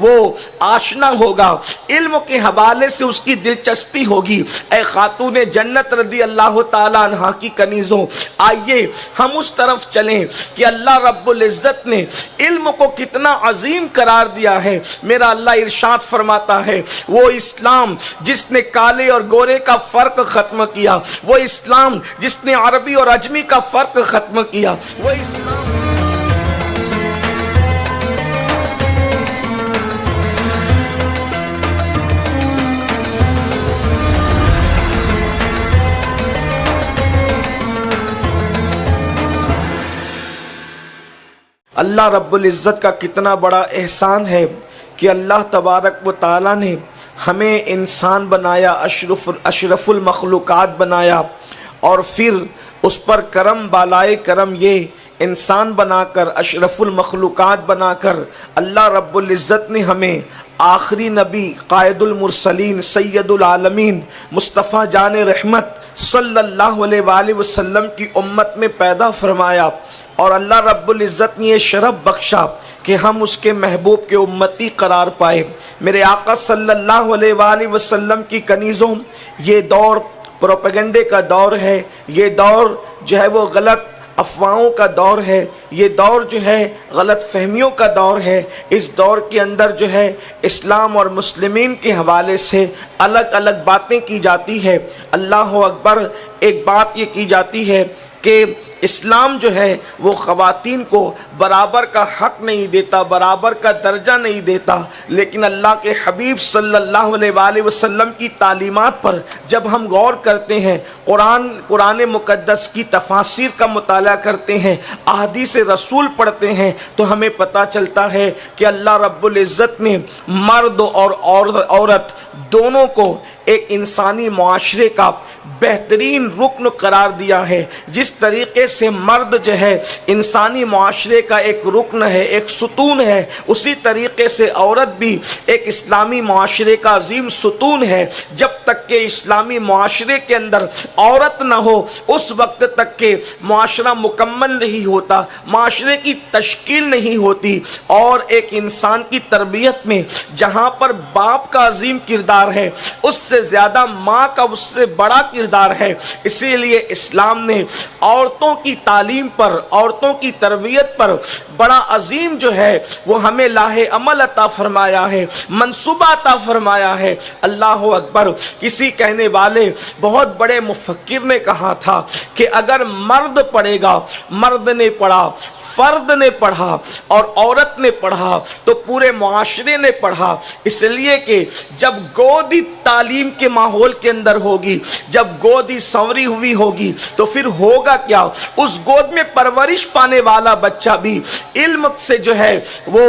وہ آشنا ہوگا، علم کے حوالے سے اس کی دلچسپی ہوگی۔ اے خاتون جنت رضی اللہ تعالیٰ عنہ کی کنیزوں، آئیے ہم اس طرف چلیں کہ اللہ رب العزت نے علم کو کتنا عظیم قرار دیا ہے۔ میرا اللہ ارشاد فرماتا ہے وہ اسلام جس نے کالے اور گورے کا فرق ختم کیا، وہ اسلام جس نے عربی اور عجمی کا فرق ختم کیا، وہ اسلام اللہ رب العزت کا کتنا بڑا احسان ہے کہ اللہ تبارک و تعالیٰ نے ہمیں انسان بنایا، اشرف المخلوقات بنایا، اور پھر اس پر کرم بالائے کرم یہ انسان بنا کر، اشرف المخلوقات بنا کر اللہ رب العزت نے ہمیں آخری نبی قائد المرسلین سید العالمین مصطفیٰ جان رحمت صلی اللہ علیہ وآلہ وسلم کی امت میں پیدا فرمایا، اور اللہ رب العزت نے یہ شرف بخشا کہ ہم اس کے محبوب کے امتی قرار پائے۔ میرے آقا صلی اللہ علیہ وآلہ وسلم کی کنیزوں، یہ دور پروپیگنڈے کا دور ہے، یہ دور جو ہے وہ غلط افواہوں کا دور ہے، یہ دور جو ہے غلط فہمیوں کا دور ہے۔ اس دور کے اندر جو ہے اسلام اور مسلمین کے حوالے سے الگ الگ باتیں کی جاتی ہے۔ اللہ اکبر، ایک بات یہ کی جاتی ہے کہ اسلام جو ہے وہ خواتین کو برابر کا حق نہیں دیتا، برابر کا درجہ نہیں دیتا، لیکن اللہ کے حبیب صلی اللہ علیہ وآلہ وسلم کی تعلیمات پر جب ہم غور کرتے ہیں، قرآن مقدس کی تفاسیر کا مطالعہ کرتے ہیں، احادیث رسول پڑھتے ہیں، تو ہمیں پتہ چلتا ہے کہ اللہ رب العزت نے مرد اور عورت دونوں کو ایک انسانی معاشرے کا بہترین رکن قرار دیا ہے۔ جس طریقے سے مرد جو ہے انسانی معاشرے کا ایک رکن ہے، ایک ستون ہے، اسی طریقے سے عورت بھی ایک اسلامی معاشرے کا عظیم ستون ہے۔ جب تک کہ اسلامی معاشرے کے اندر عورت نہ ہو اس وقت تک کہ معاشرہ مکمل نہیں ہوتا، معاشرے کی تشکیل نہیں ہوتی، اور ایک انسان کی تربیت میں جہاں پر باپ کا عظیم کردار ہے، اس سے زیادہ ماں کا اس سے بڑا کردار ہے۔ اسی لیے اسلام نے عورتوں کی تعلیم پر، عورتوں کی تربیت پر بڑا عظیم جو ہے وہ ہمیں لاہ عمل عطا فرمایا ہے، منصوبہ عطا فرمایا ہے۔ اللہ اکبر، کسی کہنے والے بہت بڑے مفکر نے کہا تھا کہ اگر مرد پڑھے گا، مرد نے پڑھا، فرد نے پڑھا اور عورت نے پڑھا تو پورے معاشرے نے پڑھا، اس لیے کہ جب گودی تعلیم کے ماحول کے اندر ہوگی، جب گودی سنوری ہوئی ہوگی تو پھر ہوگا کیا؟ اس گود میں پرورش پانے والا بچہ بھی علم سے جو ہے وہ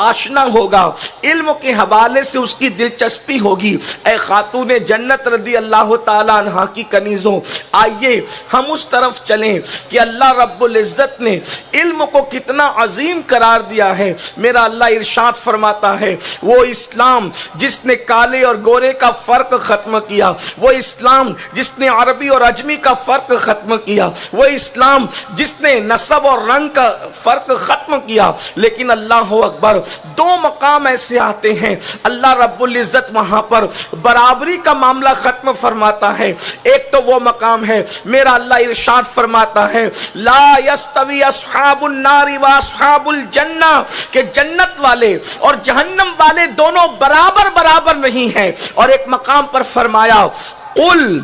آشنا ہوگا، علم کے حوالے سے اس کی دلچسپی ہوگی۔ اے خاتون جنت رضی اللہ تعالیٰ عنہ کی کنیزوں، آئیے ہم اس طرف چلیں کہ اللہ رب العزت نے علم کو کتنا عظیم قرار دیا ہے۔ میرا اللہ ارشاد فرماتا ہے وہ اسلام جس نے کالے اور گورے کا فرق ختم کیا، وہ اسلام جس نے عربی اور عجمی کا فرق ختم کیا، وہ اسلام جس نے نسب اور رنگ کا فرق ختم کیا۔ لیکن اللہ اکبر، دو مقام ایسے آتے ہیں اللہ رب العزت وہاں پر برابری کا معاملہ ختم فرماتا ہے۔ ایک تو وہ مقام ہے، میرا اللہ ارشاد فرماتا ہے لا یستوی اصحاب النار و اصحاب الجنہ، کہ جنت والے اور جہنم والے دونوں برابر نہیں ہیں۔ اور ایک مقام پر فرمایا قل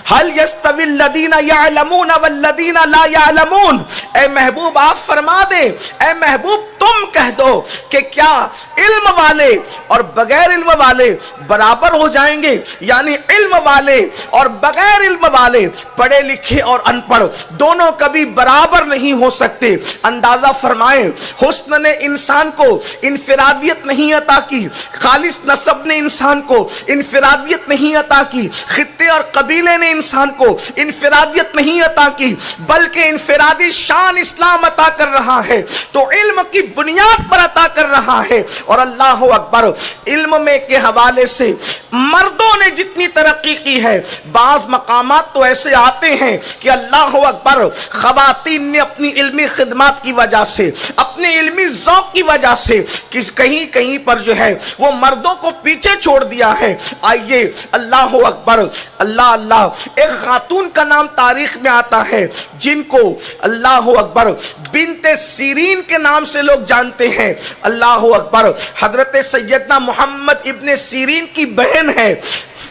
هل يستوي الذين يعلمون والذين لا يعلمون، اے محبوب آپ فرما دیں، اے محبوب تم کہہ دو کہ کیا علم والے اور بغیر علم والے برابر ہو جائیں گے؟ یعنی علم والے اور بغیر علم والے، پڑھے لکھے اور ان پڑھ دونوں کبھی برابر نہیں ہو سکتے۔ اندازہ فرمائیں، حسن نے انسان کو انفرادیت نہیں عطا کی، خالص نسب نے انسان کو انفرادیت نہیں عطا کی، خطے اور قبیلے نے انسان کو انفرادیت نہیں عطا کی، بلکہ انفرادی شان اسلام عطا کر رہا ہے۔ تو علم کی بنیاد پر عطا کر رہا ہے. اور اللہ اکبر، علم میں کے حوالے سے مردوں نے جتنی ترقی کی ہے، بعض مقامات تو ایسے آتے ہیں کہ اللہ اکبر خواتین نے اپنی علمی خدمات کی وجہ سے، اپنے علمی ذوق کی وجہ سے کہیں کہیں پر جو ہے وہ مردوں کو پیچھے چھوڑ دیا ہے. آئیے اللہ اکبر، اللہ اللہ، ایک خاتون کا نام تاریخ میں آتا ہے جن کو اللہ اکبر بنت سیرین کے نام سے لوگ جانتے ہیں. اللہ اکبر، حضرت سیدنا محمد ابن سیرین کی بہن ہے.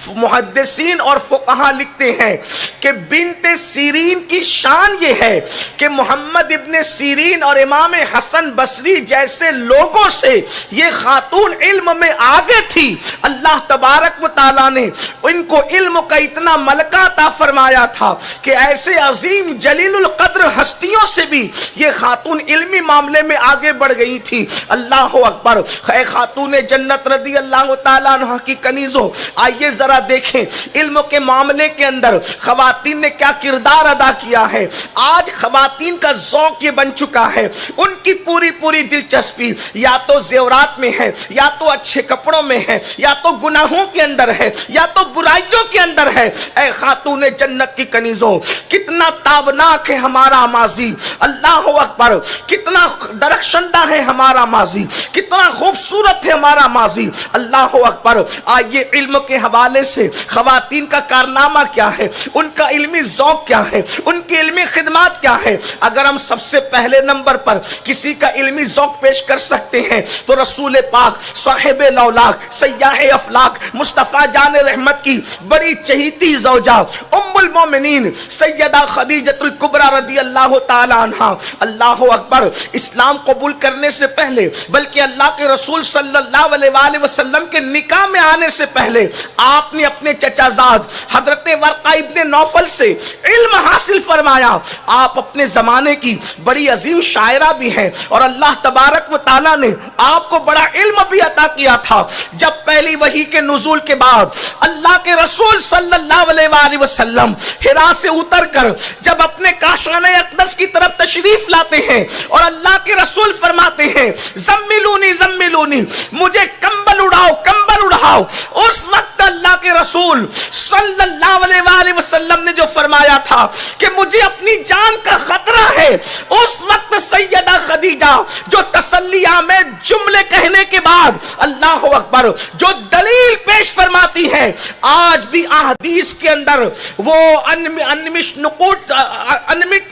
محدثین اور فقہا لکھتے ہیں کہ بنت سیرین کی شان یہ ہے کہ محمد ابن سیرین اور امام حسن بصری جیسے لوگوں سے یہ خاتون علم میں آگے تھی. اللہ تبارک و تعالیٰ نے ان کو علم کا اتنا ملکہ عطا فرمایا تھا کہ ایسے عظیم جلیل القدر ہستیوں سے بھی یہ خاتون علمی معاملے میں آگے بڑھ گئی تھی. اللہ اکبر، اے خاتون جنت رضی اللہ تعالیٰ عنہ کی کنیزوں، آئیے ذرا دیکھیں علم کے معاملے کے اندر خواتین نے کیا کردار ادا کیا ہے. آج خواتین کا ذوق یہ بن چکا ہے، ان کی پوری دلچسپی یا تو زیورات میں ہے، یا تو اچھے کپڑوں میں ہے، یا تو گناہوں کے اندر ہے، یا تو برائیوں کے اندر ہے. اے خاتون جنت کی کنیزوں، کتنا تابناک ہے ہمارا ماضی. اللہ اکبر، کتنا درخشندہ ہے ہمارا ماضی، کتنا خوبصورت ہے ہمارا ماضی. اللہ اکبر، آئیے علم کے حوالے سے خواتین کا کارنامہ کیا ہے، ان کا علمی ذوق کیا ہے، ان کی علمی خدمات کیا ہے. اگر ہم سب سے پہلے نمبر پر کسی کا علمی ذوق پیش کر سکتے ہیں تو رسول پاک صاحب لولاک سیاح افلاک مصطفیٰ جان رحمت کی بڑی چہیتی زوجہ ام المومنین سیدہ خدیجۃ الکبریٰ رضی اللہ تعالی عنہا، اللہ اکبر، اسلام قبول کرنے سے پہلے بلکہ اللہ کے رسول صلی اللہ علیہ وآلہ وسلم کے نکاح میں آنے سے پہلے آپ نے اپنے چچا زاد حضرت ورقہ ابن نوفل سے علم حاصل فرمایا. آپ اپنے زمانے کی بڑی عظیم شاعرہ بھی ہیں اور اللہ تبارک و تعالیٰ نے آپ کو بڑا علم بھی عطا کیا تھا. جب پہلی وحی کے نزول کے بعد اللہ کے رسول صلی اللہ علیہ وآلہ وسلم حرا سے اتر کر جب اپنے کاشانہ اقدس کی طرف تشریف لاتے ہیں اور اللہ کے رسول فرماتے ہیں زملونی زملونی، مجھے کمبل اڑاؤ کمبل اڑاؤ، اس وقت اللہ کے رسول صلی اللہ علیہ وآلہ وسلم نے جو فرمایا تھا کہ مجھے اپنی جان کا خطرہ ہے، اس وقت سیدہ خدیجہ جو تسلی آمیز جملے کہنے کے بعد اللہ اکبر جو دلیل پیش فرماتی ہے، آج بھی احادیث کے اندر وہ انمٹ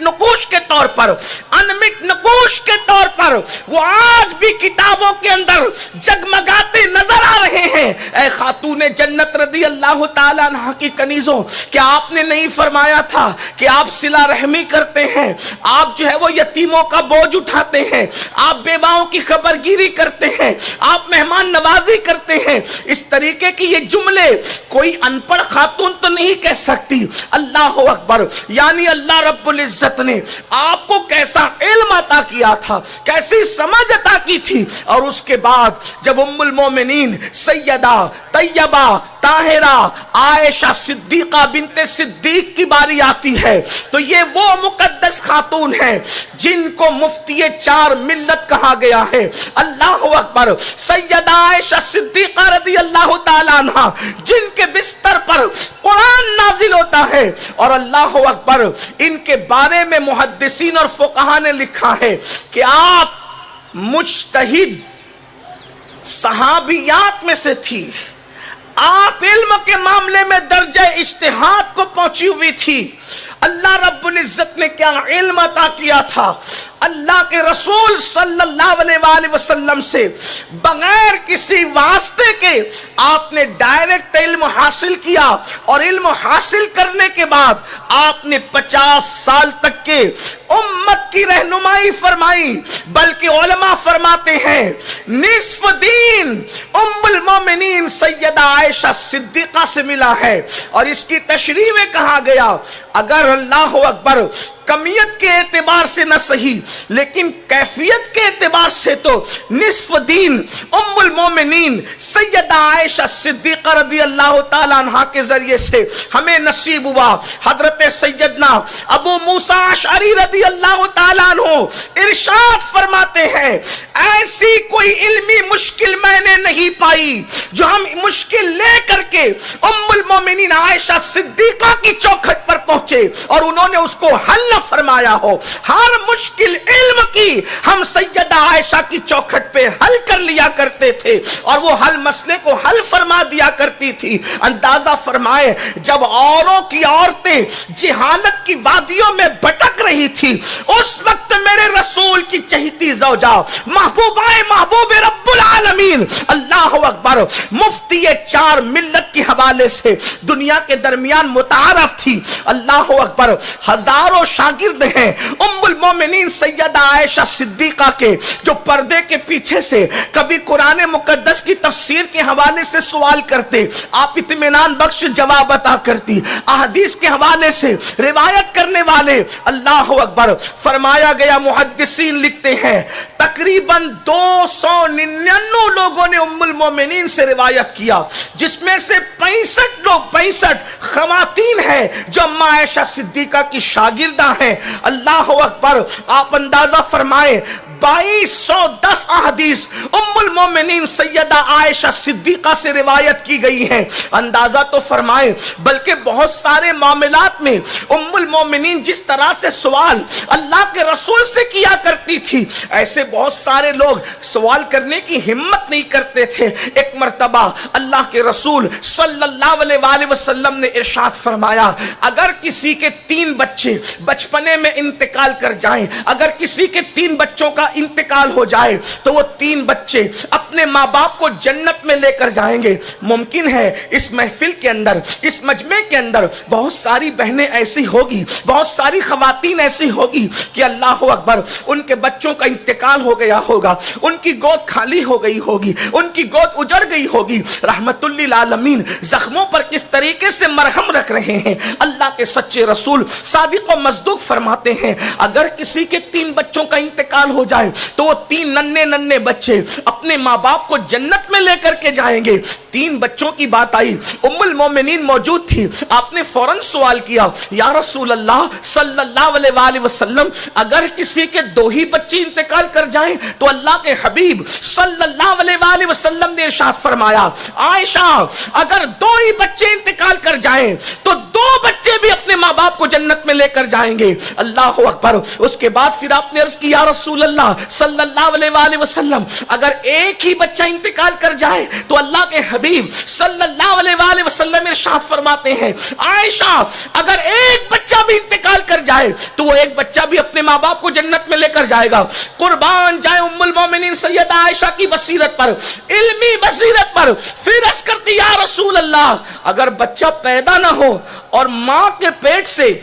نقوش کے طور پر وہ آج بھی کتابوں کے اندر جگمگاتے نظر آ رہے ہیں. اے خاتون جنت رضی اللہ تعالیٰ عنہ کی کنیزوں، کیا آپ نے نہیں فرمایا تھا کہ آپ صلہ رحمی کرتے ہیں، آپ جو ہے وہ یتیموں کا بوجھ اٹھاتے ہیں، آپ بیواؤں کی خبرگیری کرتے ہیں، آپ مہمان نوازی کرتے ہیں؟ اس طریقے کی یہ جملے کوئی ان پڑھ خاتون تو نہیں کہہ سکتی. اللہ اکبر، یعنی اللہ رب العزت نے آپ کو کیسا علم عطا کیا تھا، کیسی سمجھ عطا کی تھی. اور اس کے بعد جب ام المومنین سیدہ طیبہ طاہرہ عائشہ صدیقہ بنت صدیق کی باری آتی ہے تو یہ وہ مقدس خاتون ہیں جن کو مفتی چار ملت کہا گیا ہے. اللہ اکبر، سیدہ عائشہ صدیقہ رضی اللہ تعالی عنہ جن کے بستر پر قرآن نازل ہوتا ہے، اور اللہ اکبر ان کے بارے میں محدثین اور فقہا نے لکھا ہے کہ آپ مجتہد صحابیات میں سے تھی، آپ علم کے معاملے میں درجہ اجتہاد کو پہنچی ہوئی تھی. اللہ رب العزت نے کیا علم عطا کیا تھا، اللہ کے رسول صلی اللہ علیہ وآلہ وسلم سے بغیر کسی واسطے کے آپ نے ڈائریکٹ علم حاصل کیا، اور علم حاصل کرنے کے بعد آپ نے 50 سال تک کے امت کی رہنمائی فرمائی. بلکہ علماء فرماتے ہیں نصف دین ام المومنین سیدہ عائشہ صدیقہ سے ملا ہے، اور اس کی تشریح میں کہا گیا اگر اللہ اکبر کمیت کے اعتبار سے نہ صحیح لیکن کیفیت کے اعتبار سے تو نصف دین ام المومنین سیدہ عائشہ صدیقہ رضی اللہ تعالیٰ عنہ کے ذریعے سے ہمیں نصیب ہوا۔ حضرت سیدنا ابو موسیٰ اشعری رضی اللہ تعالیٰ عنہ ارشاد فرماتے ہیں ایسی کوئی علمی مشکل میں نے نہیں پائی جو ہم مشکل لے کر کے ام المومنین عائشہ صدیقہ کی چوکھٹ پر پہنچے اور انہوں نے اس کو حل نہ فرمایا ہو۔ ہر مشکل علم کی ہم سیدہ عائشہ کی چوکھٹ پہ حل کر لیا کرتے تھے اور وہ حل مسئلے کو حل فرما دیا کرتی تھی۔ اندازہ فرمائے جب اوروں کی عورتیں جہالت کی وادیوں میں بھٹک رہی تھی اس وقت میرے رسول کی چہیتی زوجہ محبوبائے محبوب رب العالمین اللہ اکبر مفتی چار ملت کے حوالے سے دنیا کے درمیان متعارف تھی۔ اللہ اکبر ہزاروں شاگرد ہیں ام المومنین سیدہ عائشہ صدیقہ کے جو پردے کے پیچھے سے کبھی قرآن مقدس کی تفسیر کے حوالے سے سوال کرتے، آپ اطمینان بخش جواب عطا کرتی، احادیث کے حوالے سے روایت کرنے والے۔ اللہ اکبر فرمایا گیا محدثین لکھتے ہیں تقریباً 299 لوگوں نے ام المومنین سے روایت کیا جس میں سے 65 خواتین ہیں جو اما عائشہ صدیقہ کی شاگردہ ہیں۔ اللہ اکبر آپ اندازہ فرمائیں 2210 احادیث ام المومنین سیدہ عائشہ صدیقہ سے روایت کی گئی ہیں۔ اندازہ تو فرمائیں بلکہ بہت سارے معاملات میں ام المومنین جس طرح سے سوال اللہ کے رسول سے کیا کرتی تھی ایسے بہت سارے لوگ سوال کرنے کی ہمت نہیں کرتے تھے۔ ایک مرتبہ اللہ کے رسول صلی اللہ علیہ وآلہ وسلم نے ارشاد فرمایا اگر کسی کے 3 بچے بچپنے میں انتقال کر جائیں، اگر کسی کے 3 بچوں کا انتقال ہو جائے تو وہ 3 بچے اپنے ماں باپ کو جنت میں لے کر جائیں گے۔ ممکن ہے اس محفل کے اندر اس مجمع کے اندر بہت ساری بہنیں ایسی ہوگی، بہت ساری خواتین ایسی ہوگی کہ اللہ اکبر ان کے بچوں کا انتقال ہو گیا ہوگا، ان کی گود خالی ہو گئی ہوگی، ان کی گود اجڑ گئی ہوگی۔ رحمت للعالمین زخموں پر کس طریقے سے مرہم رکھ رہے ہیں۔ اللہ کے سچے رسول صادق و مصدوق فرماتے ہیں اگر کسی کے 3 بچوں کا انتقال ہو جائے تو وہ 3 ننھے بچے اپنے ماں باپ کو جنت میں لے کر کے جائیں گے۔ 3 بچوں کی بات آئی، ام المومنین موجود تھی، آپ نے فوراً سوال کیا یا رسول اللہ صلی اللہ علیہ وآلہ وسلم اگر کسی کے 2 ہی بچے انتقال کر جائیں تو اللہ کے حبیب صلی اللہ علیہ وآلہ وسلم نے ارشاد فرمایا عائشہ اگر 2 ہی بچے انتقال کر جائیں تو 2 بچے بھی اپنے ماں باپ کو جنت میں لے کر جائیں گے۔ اللہ اکبر۔ اس کے بعد پھر آپ نے عرض کیا رسول اللہ صلی اللہ علیہ وآلہ وسلم اگر 1 ہی بچہ انتقال کر جائے تو اللہ کے حبیب صلی اللہ علیہ وآلہ وسلم ارشاد فرماتے ہیں عائشہ اگر 1 بچہ بھی انتقال کر جائے تو وہ 1 بچہ بھی اپنے ماں باپ کو جنت میں لے کر جائے گا۔ قربان جائے ام المومنین سیدہ عائشہ کی بصیرت پر، علمی بصیرت پر۔ پھر عرض کرتی یا رسول اللہ اگر بچہ پیدا نہ ہو اور ماں کے پیٹ سے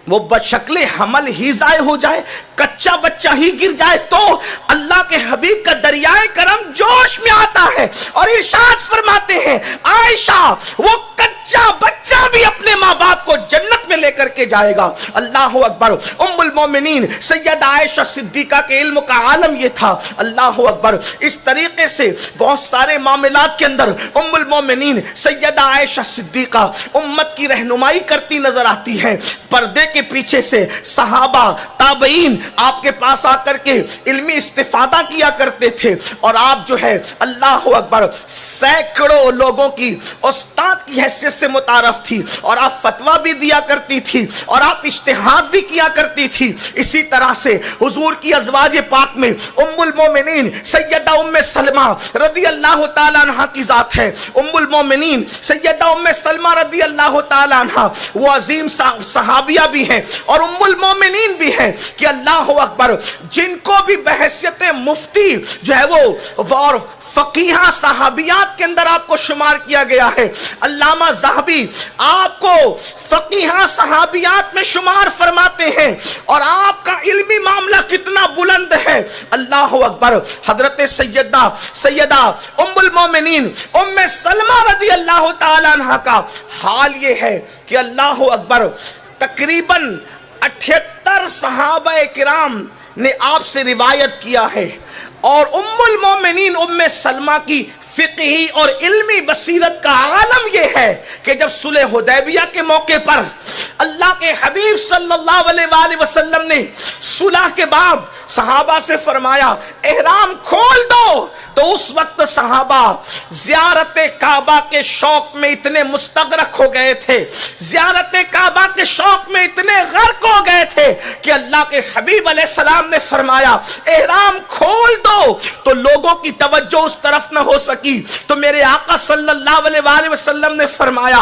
وہ بشکل حمل ہی ضائع ہو جائے، کچا بچہ ہی گر جائے تو اللہ کے حبیب کا دریائے کرم جوش میں آتا ہے اور ارشاد فرماتے ہیں عائشہ وہ کچا بچہ بھی اپنے ماں باپ کو جنت میں لے کر کے جائے گا۔ اللہ اکبر۔ ام المومنین سیدہ عائشہ صدیقہ کے علم کا عالم یہ تھا۔ اللہ اکبر۔ اس طریقے سے بہت سارے معاملات کے اندر ام المومنین سیدہ عائشہ صدیقہ امت کی رہنمائی کرتی نظر آتی ہے۔ پردے کے پیچھے سے صحابہ تابعین آپ کے پاس آ کر کے علمی استفادہ کیا کرتے تھے اور آپ جو ہے اللہ اکبر سینکڑوں لوگوں کی استاد کی حیثیت سے متعارف تھی اور آپ فتویٰ بھی دیا کرتی تھی اور آپ اجتہاد بھی کیا کرتی تھی۔ اسی طرح سے حضور کی ازواج پاک میں ام المومنین سیدہ ام سلمہ رضی اللہ تعالیٰ عنہ کی ذات ہے۔ ام المومنین سیدہ ام سلمہ رضی اللہ تعالیٰ عنہ وہ عظیم صحابیہ بھی ہیں اور ام المومنین بھی ہیں کہ اللہ اکبر جن کو بھی بحیثیت مفتی جو ہے وہ فقیہہ صحابیات کے اندر آپ کو شمار کیا گیا ہے. علامہ ذہبی آپ کو فقیہہ صحابیات میں شمار فرماتے ہیں اور آپ کا علمی معاملہ کتنا بلند ہے. اللہ اکبر. حضرت سیدہ ام المومنین ام سلمہ رضی اللہ تعالی عنہ کا حال یہ ہے کہ اللہ اکبر تقریباً 78 صحابہ کرام نے آپ سے روایت کیا ہے، اور ام المومنین ام سلمہ کی فقہی اور علمی بصیرت کا عالم یہ ہے کہ جب صلح حدیبیہ کے موقع پر اللہ کے حبیب صلی اللہ علیہ وآلہ وسلم نے صلح کے بعد صحابہ سے فرمایا احرام کھول دو، تو اس وقت صحابہ زیارت کعبہ کے شوق میں اتنے مستغرق ہو گئے تھے، زیارت کعبہ کے شوق میں اتنے غرق ہو گئے تھے کہ اللہ کے حبیب علیہ السلام نے فرمایا احرام کھول دو، تو لوگوں کی توجہ اس طرف نہ ہو سکی. تو میرے آقا صلی اللہ علیہ وآلہ وسلم نے فرمایا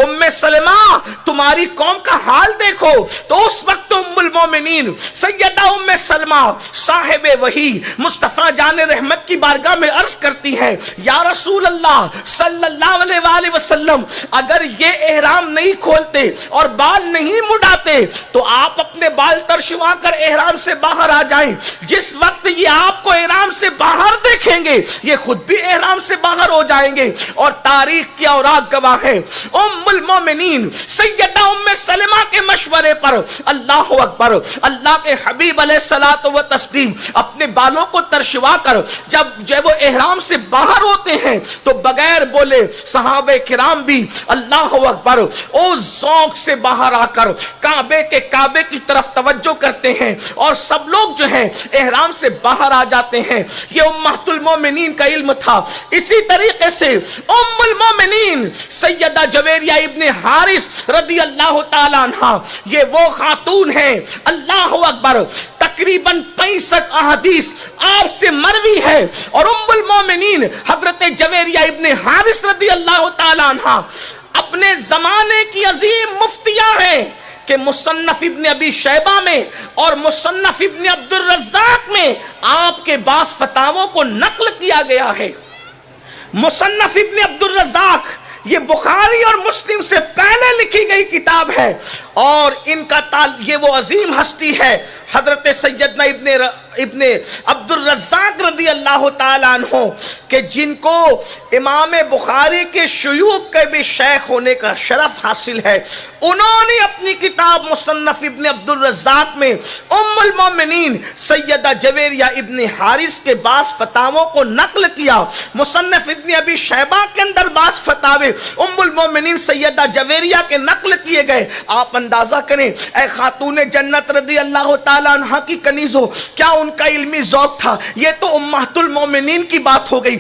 ام سلمہ تمہاری قوم کا حال دیکھو. تو اس وقت ام المومنین سیدہ ام سلمہ صاحب وحی مصطفیٰ جان رحمت کی بارگاہ میں عرض کرتی ہے یا رسول اللہ صلی اللہ علیہ وآلہ وسلم، اگر یہ احرام نہیں کھولتے اور بال نہیں مڈاتے تو آپ اپنے بال ترشوا کر احرام سے باہر آ جائیں. جس وقت یہ آپ کو احرام سے باہر دیکھیں گے یہ خود بھی احرام سے باہر ہو جائیں گے. اور تاریخ کی اوراق گواہ ہے ام المومنین سیدہ ام سلمہ کے مشورے پر اللہ اکبر اللہ کے حبیب علیہ الصلوۃ والتسلیم اپنے بالوں کو ترشوا کر جب وہ احرام سے باہر ہوتے ہیں تو بغیر بولے صحابہ کرام بھی اللہ اکبر او ذوق سے باہر آ کر کعبے کی طرف توجہ کرتے ہیں اور سب لوگ جو ہیں احرام سے باہر آ جاتے ہیں. یہ امہات المومنین کا علم تھا. اسی طریقے سے ام المومنین سیدہ جویریہ ابن حارث رضی اللہ تعالی عنہ یہ وہ خاتون ہیں اللہ اکبر تقریباً 65 احادیث آپ سے مروی ہے، اور ام المومنین حضرت جویریہ ابن حارث رضی اللہ تعالی عنہ اپنے زمانے کی عظیم مفتیہ ہیں کہ مصنف ابن ابی شیبہ میں اور مصنف ابن عبد الرزاق میں آپ کے بعض فتاووں کو نقل کیا گیا ہے. مصنف ابن عبد الرزاق یہ بخاری اور مسلم سے پہلے لکھی گئی کتاب ہے، اور ان کا یہ وہ عظیم ہستی ہے حضرت سیدنا ابن عبد الرزاق رضی اللہ تعالیٰ عنہ کہ جن کو امام بخاری کے شیوخ کے بھی شیخ ہونے کا شرف حاصل ہے. انہوں نے اپنی کتاب مصنف ابن عبد الرزاق میں ام المومنین سیدہ جویریہ ابن حارث کے بعض فتاووں کو نقل کیا. مصنف ابن ابی شیبہ کے اندر بعض فتاوے ام المومنین سیدہ جویریہ کے نقل کیے گئے. آپ اندازہ کریں اے خاتون جنت رضی اللہ تعالیٰ عنہ کی کنیزوں، کیا ان کا علمی ذوق تھا؟ یہ تو امہات المومنین کی بات ہو گئی.